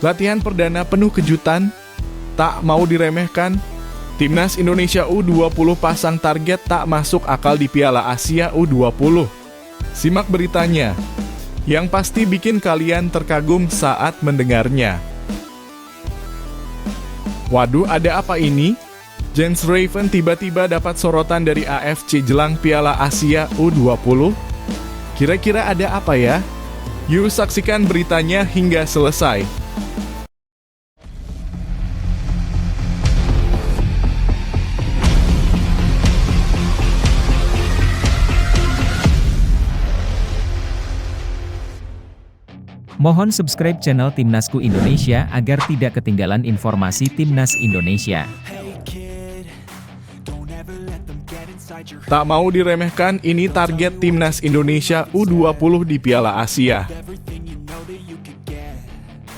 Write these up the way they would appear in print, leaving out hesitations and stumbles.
Latihan perdana penuh kejutan, tak mau diremehkan. Timnas Indonesia U20 pasang target tak masuk akal di Piala Asia U20. Simak beritanya, yang pasti bikin kalian terkagum saat mendengarnya. Waduh, ada apa ini? Jens Raven tiba-tiba dapat sorotan dari AFC jelang Piala Asia U20. Kira-kira ada apa ya? Yuk saksikan beritanya hingga selesai. Mohon subscribe channel Timnasku Indonesia agar tidak ketinggalan informasi Timnas Indonesia. Tak mau diremehkan, ini target Timnas Indonesia U20 di Piala Asia.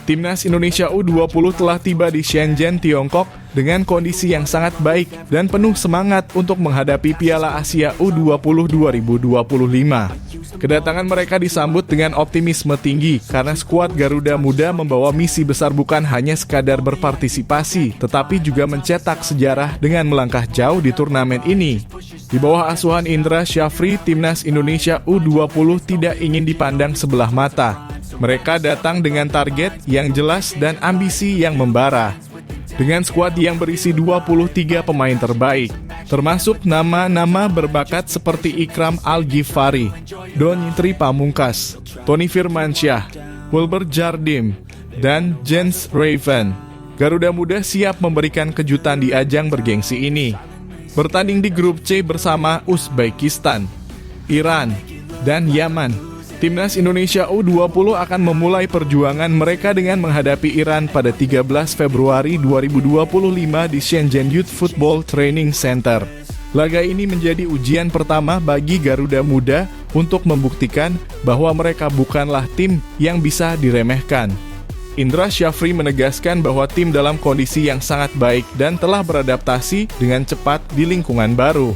Timnas Indonesia U20 telah tiba di Shenzhen, Tiongkok dengan kondisi yang sangat baik dan penuh semangat untuk menghadapi Piala Asia U20 2025. Kedatangan mereka disambut dengan optimisme tinggi karena skuad Garuda Muda membawa misi besar, bukan hanya sekadar berpartisipasi, tetapi juga mencetak sejarah dengan melangkah jauh di turnamen ini. Di bawah asuhan Indra Syafri, Timnas Indonesia U20 tidak ingin dipandang sebelah mata. Mereka datang dengan target yang jelas dan ambisi yang membara. Dengan skuad yang berisi 23 pemain terbaik, termasuk nama-nama berbakat seperti Ikram Al-Ghifari, Donny Tri Pamungkas, Tony Firmansyah, Wilber Jardim, dan Jens Raven. Garuda Muda siap memberikan kejutan di ajang bergengsi ini. Bertanding di grup C bersama Uzbekistan, Iran, dan Yaman, Timnas Indonesia U20 akan memulai perjuangan mereka dengan menghadapi Iran pada 13 Februari 2025 di Shenzhen Youth Football Training Center. Laga ini menjadi ujian pertama bagi Garuda Muda untuk membuktikan bahwa mereka bukanlah tim yang bisa diremehkan. Indra Syafri menegaskan bahwa tim dalam kondisi yang sangat baik dan telah beradaptasi dengan cepat di lingkungan baru.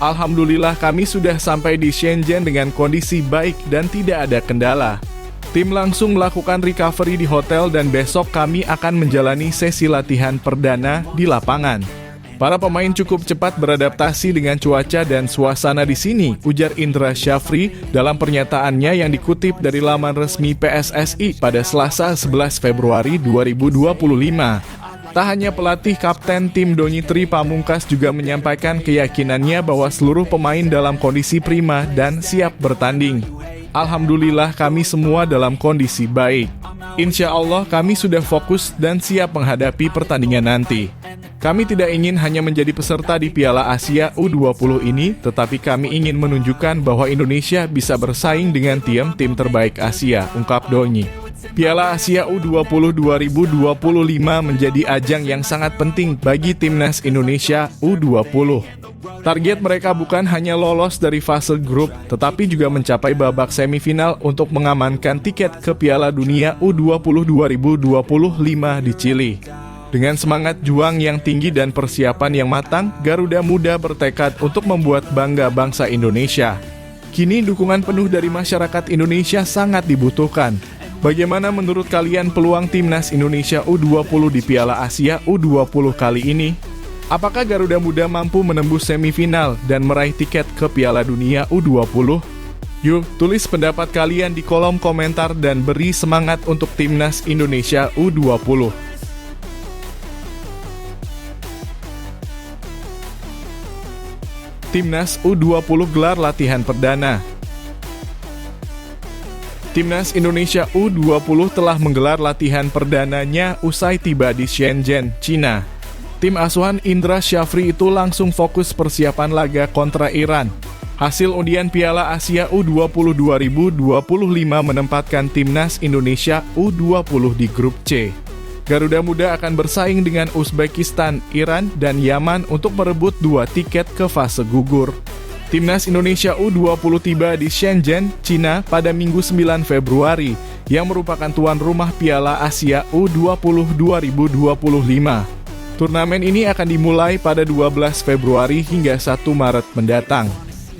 Alhamdulillah kami sudah sampai di Shenzhen dengan kondisi baik dan tidak ada kendala. Tim langsung melakukan recovery di hotel dan besok kami akan menjalani sesi latihan perdana di lapangan. Para pemain cukup cepat beradaptasi dengan cuaca dan suasana di sini, ujar Indra Syafri dalam pernyataannya yang dikutip dari laman resmi PSSI pada Selasa 11 Februari 2025. Tak hanya pelatih, kapten tim Donny Tri Pamungkas juga menyampaikan keyakinannya bahwa seluruh pemain dalam kondisi prima dan siap bertanding. Alhamdulillah kami semua dalam kondisi baik. Insya Allah kami sudah fokus dan siap menghadapi pertandingan nanti. Kami tidak ingin hanya menjadi peserta di Piala Asia U20 ini, tetapi kami ingin menunjukkan bahwa Indonesia bisa bersaing dengan tim-tim terbaik Asia, ungkap Donny. Piala Asia U20 2025 menjadi ajang yang sangat penting bagi Timnas Indonesia U20. Target mereka bukan hanya lolos dari fase grup, tetapi juga mencapai babak semifinal untuk mengamankan tiket ke Piala Dunia U20 2025 di Chili. Dengan semangat juang yang tinggi dan persiapan yang matang, Garuda Muda bertekad untuk membuat bangga bangsa Indonesia. Kini dukungan penuh dari masyarakat Indonesia sangat dibutuhkan. Bagaimana menurut kalian peluang Timnas Indonesia U20 di Piala Asia U20 kali ini? Apakah Garuda Muda mampu menembus semifinal dan meraih tiket ke Piala Dunia U20? Yuk, tulis pendapat kalian di kolom komentar dan beri semangat untuk Timnas Indonesia U20. Timnas U20 gelar latihan perdana. Timnas Indonesia U20 telah menggelar latihan perdananya usai tiba di Shenzhen, China. Tim asuhan Indra Syafri itu langsung fokus persiapan laga kontra Iran. Hasil undian Piala Asia U20 2025 menempatkan Timnas Indonesia U20 di grup C. Garuda Muda akan bersaing dengan Uzbekistan, Iran, dan Yaman untuk merebut 2 tiket ke fase gugur. Timnas Indonesia U20 tiba di Shenzhen, China pada Minggu 9 Februari, yang merupakan tuan rumah Piala Asia U20 2025. Turnamen ini akan dimulai pada 12 Februari hingga 1 Maret mendatang.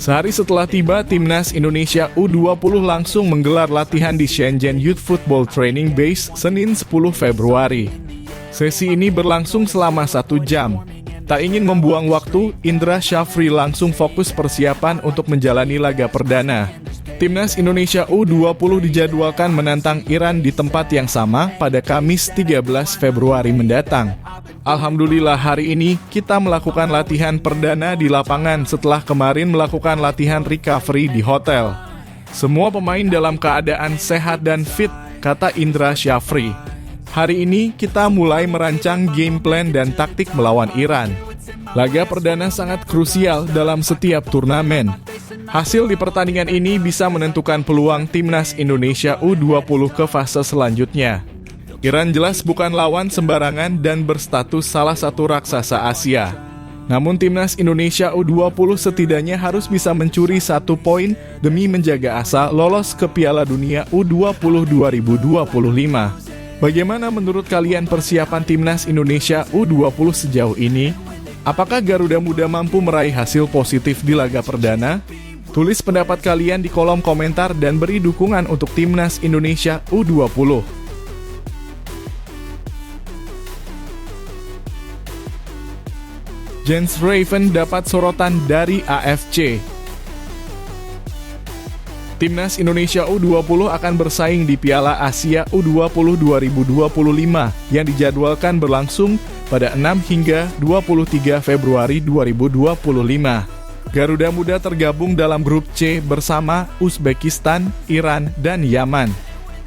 Sehari setelah tiba, Timnas Indonesia U20 langsung menggelar latihan di Shenzhen Youth Football Training Base Senin 10 Februari. Sesi ini berlangsung selama 1 jam. Tak ingin membuang waktu, Indra Syafri langsung fokus persiapan untuk menjalani laga perdana. Timnas Indonesia U20 dijadwalkan menantang Iran di tempat yang sama pada Kamis 13 Februari mendatang. Alhamdulillah hari ini kita melakukan latihan perdana di lapangan setelah kemarin melakukan latihan recovery di hotel. Semua pemain dalam keadaan sehat dan fit, kata Indra Syafri. Hari ini kita mulai merancang game plan dan taktik melawan Iran. Laga perdana sangat krusial dalam setiap turnamen. Hasil di pertandingan ini bisa menentukan peluang Timnas Indonesia U20 ke fase selanjutnya. Iran jelas bukan lawan sembarangan dan berstatus salah satu raksasa Asia. Namun Timnas Indonesia U20 setidaknya harus bisa mencuri 1 poin demi menjaga asa lolos ke Piala Dunia U20 2025. Bagaimana menurut kalian persiapan Timnas Indonesia U20 sejauh ini? Apakah Garuda Muda mampu meraih hasil positif di laga perdana? Tulis pendapat kalian di kolom komentar dan beri dukungan untuk Timnas Indonesia U20. Jens Raven dapat sorotan dari AFC. Timnas Indonesia U20 akan bersaing di Piala Asia U20 2025 yang dijadwalkan berlangsung pada 6 hingga 23 Februari 2025. Garuda Muda tergabung dalam grup C bersama Uzbekistan, Iran, dan Yaman.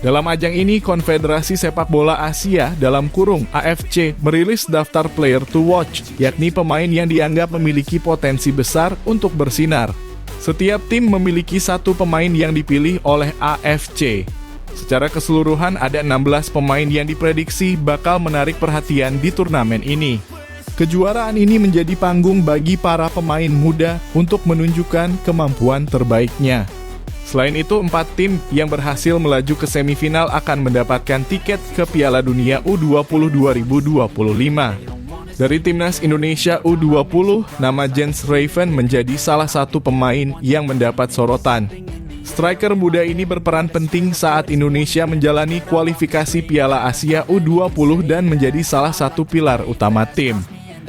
Dalam ajang ini, Konfederasi Sepak Bola Asia (AFC) merilis daftar player to watch, yakni pemain yang dianggap memiliki potensi besar untuk bersinar. Setiap tim memiliki 1 pemain yang dipilih oleh AFC. Secara keseluruhan ada 16 pemain yang diprediksi bakal menarik perhatian di turnamen ini. Kejuaraan ini menjadi panggung bagi para pemain muda untuk menunjukkan kemampuan terbaiknya. Selain itu, 4 tim yang berhasil melaju ke semifinal akan mendapatkan tiket ke Piala Dunia U20 2025. Dari Timnas Indonesia U20, nama Jens Raven menjadi salah satu pemain yang mendapat sorotan. Striker muda ini berperan penting saat Indonesia menjalani kualifikasi Piala Asia U20 dan menjadi salah satu pilar utama tim.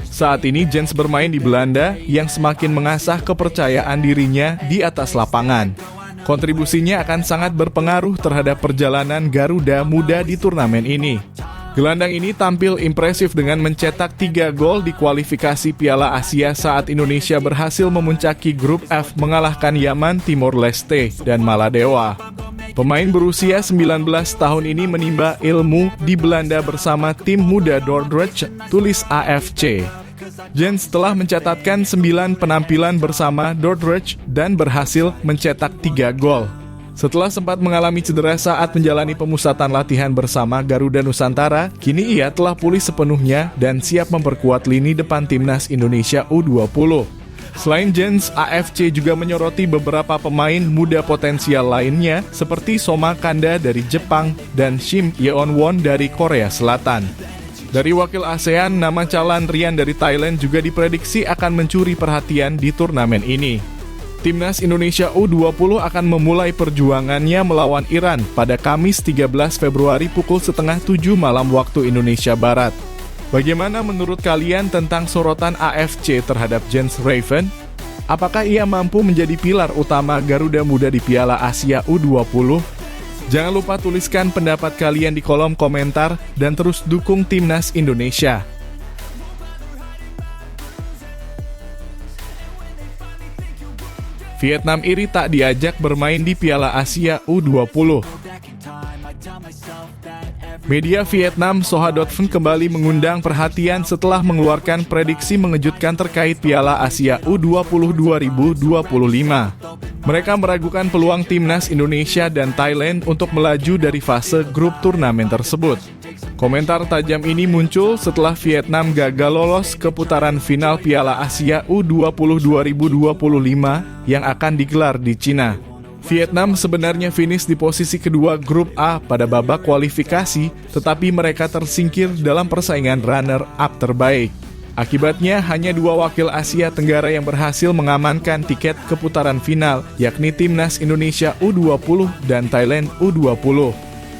Saat ini Jens bermain di Belanda yang semakin mengasah kepercayaan dirinya di atas lapangan. Kontribusinya akan sangat berpengaruh terhadap perjalanan Garuda Muda di turnamen ini. Gelandang ini tampil impresif dengan mencetak 3 gol di kualifikasi Piala Asia saat Indonesia berhasil memuncaki grup F mengalahkan Yaman, Timor Leste, dan Maladewa. Pemain berusia 19 tahun ini menimba ilmu di Belanda bersama tim muda Dordrecht, tulis AFC. Jens telah mencatatkan 9 penampilan bersama Dordrecht dan berhasil mencetak 3 gol. Setelah sempat mengalami cedera saat menjalani pemusatan latihan bersama Garuda Nusantara, kini ia telah pulih sepenuhnya dan siap memperkuat lini depan Timnas Indonesia U20. Selain Jens, AFC juga menyoroti beberapa pemain muda potensial lainnya seperti Soma Kanda dari Jepang dan Shim Yeon-won dari Korea Selatan. Dari wakil ASEAN, nama Chalan Rian dari Thailand juga diprediksi akan mencuri perhatian di turnamen ini. Timnas Indonesia U20 akan memulai perjuangannya melawan Iran pada Kamis 13 Februari pukul 6:30 malam waktu Indonesia Barat. Bagaimana menurut kalian tentang sorotan AFC terhadap Jens Raven? Apakah ia mampu menjadi pilar utama Garuda Muda di Piala Asia U20? Jangan lupa tuliskan pendapat kalian di kolom komentar dan terus dukung Timnas Indonesia. Vietnam iri tak diajak bermain di Piala Asia U20. Media Vietnam Soha.vn kembali mengundang perhatian setelah mengeluarkan prediksi mengejutkan terkait Piala Asia U20 2025. Mereka meragukan peluang Timnas Indonesia dan Thailand untuk melaju dari fase grup turnamen tersebut. Komentar tajam ini muncul setelah Vietnam gagal lolos ke putaran final Piala Asia U20 2025 yang akan digelar di Cina. Vietnam sebenarnya finish di posisi kedua grup A pada babak kualifikasi, tetapi mereka tersingkir dalam persaingan runner-up terbaik. Akibatnya, hanya 2 wakil Asia Tenggara yang berhasil mengamankan tiket ke putaran final, yakni Timnas Indonesia U20 dan Thailand U20.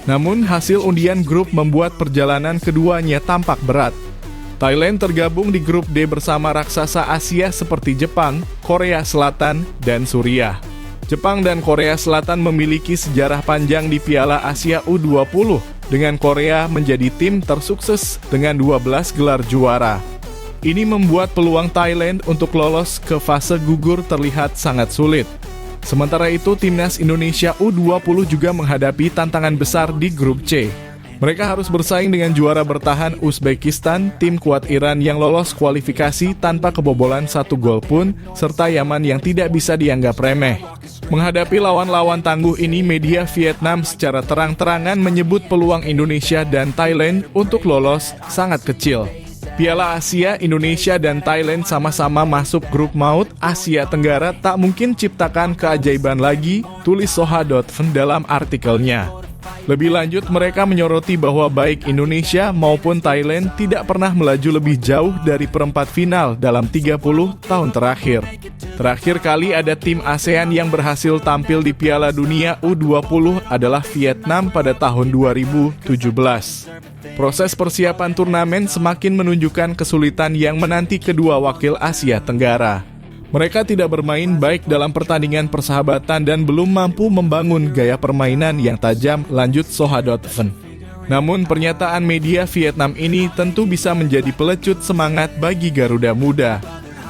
Namun, hasil undian grup membuat perjalanan keduanya tampak berat. Thailand tergabung di grup D bersama raksasa Asia seperti Jepang, Korea Selatan, dan Suriah. Jepang dan Korea Selatan memiliki sejarah panjang di Piala Asia U20, dengan Korea menjadi tim tersukses dengan 12 gelar juara. Ini membuat peluang Thailand untuk lolos ke fase gugur terlihat sangat sulit. Sementara itu, Timnas Indonesia U20 juga menghadapi tantangan besar di grup C. Mereka harus bersaing dengan juara bertahan Uzbekistan, tim kuat Iran yang lolos kualifikasi tanpa kebobolan 1 gol pun, serta Yaman yang tidak bisa dianggap remeh. Menghadapi lawan-lawan tangguh ini, media Vietnam secara terang-terangan menyebut peluang Indonesia dan Thailand untuk lolos sangat kecil. Piala Asia, Indonesia dan Thailand sama-sama masuk grup maut. Asia Tenggara tak mungkin ciptakan keajaiban lagi, tulis Soha.fn dalam artikelnya. Lebih lanjut, mereka menyoroti bahwa baik Indonesia maupun Thailand tidak pernah melaju lebih jauh dari perempat final dalam 30 tahun terakhir. Terakhir kali ada tim ASEAN yang berhasil tampil di Piala Dunia U20 adalah Vietnam pada tahun 2017. Proses persiapan turnamen semakin menunjukkan kesulitan yang menanti kedua wakil Asia Tenggara. Mereka tidak bermain baik dalam pertandingan persahabatan dan belum mampu membangun gaya permainan yang tajam, lanjut Soha.fn. Namun pernyataan media Vietnam ini tentu bisa menjadi pelecut semangat bagi Garuda Muda.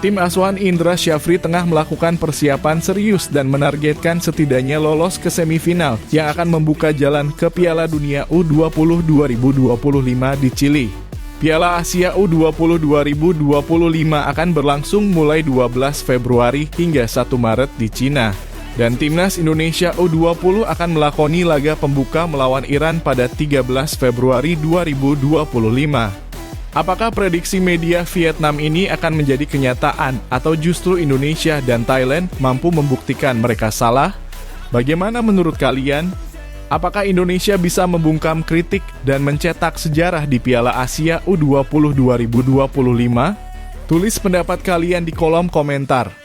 Tim asuhan Indra Syafri tengah melakukan persiapan serius dan menargetkan setidaknya lolos ke semifinal yang akan membuka jalan ke Piala Dunia U20 2025 di Chili. Piala Asia U20 2025 akan berlangsung mulai 12 Februari hingga 1 Maret di Cina. Dan Timnas Indonesia U20 akan melakoni laga pembuka melawan Iran pada 13 Februari 2025. Apakah prediksi media Vietnam ini akan menjadi kenyataan atau justru Indonesia dan Thailand mampu membuktikan mereka salah? Bagaimana menurut kalian? Apakah Indonesia bisa membungkam kritik dan mencetak sejarah di Piala Asia U20 2025? Tulis pendapat kalian di kolom komentar.